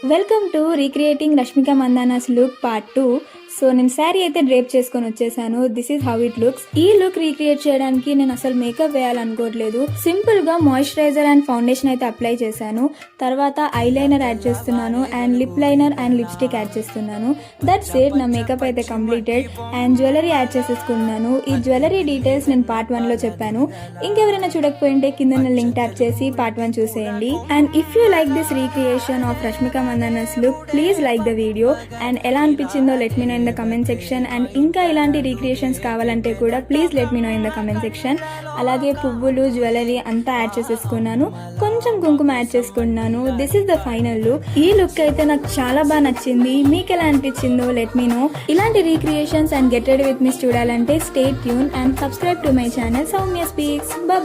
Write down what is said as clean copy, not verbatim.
Welcome to recreating Rashmika Mandanna's look part 2. So నేను శారీ అయితే drape చేసుకొని వచ్చేసాను. This is how it looks. ఈ లుక్ రీక్రియేట్ చేయడానికి నేను అసలు మేకప్ వేయాలనుకోవట్లేదు. సింపుల్ గా మాయిశ్చరైజర్ అండ్ ఫౌండేషన్ అయితే అప్లై చేశాను. తర్వాత ఐ లైనర్ యాడ్ చేస్తున్నాను and lip liner and lipstick add చేస్తున్నాను. That's it. నా మేకప్ అయితే కంప్లీటెడ్ అండ్ జ్యువెలరీ యాడ్ చేసేసుకున్నాను. ఈ జ్యువెలరీ డీటెయిల్స్ నేను పార్ట్ 1 లో చెప్పాను. ఇంకెవరైనా చూడకపోయింటే కింద లింక్ ట్యాప్ చేసి పార్ట్ 1 చూసేయండి. And if you like this recreation of Rashmika Mandanna's look, please like the video. And ఎలా అనిపించిందో let me know in the comment section. And ఇంకా ఇలాంటి రీక్రియేషన్స్ కావాలంటే కూడా please let me know in the comment section. అలాగే పువ్వులు, jewellery అంతా add చేసేసుకున్నాను. కొంచెం కుంకుమ యాడ్ చేసుకున్నాను. This is the final look. ఈ లుక్ అయితే నాకు చాలా బాగా నచ్చింది. మీకు ఎలా అనిపించిందో లెట్ మీ నో. ఇలాంటి recreations and get ready with me చూడాలంటే stay tune and subscribe to my channel Soumya speaks. By.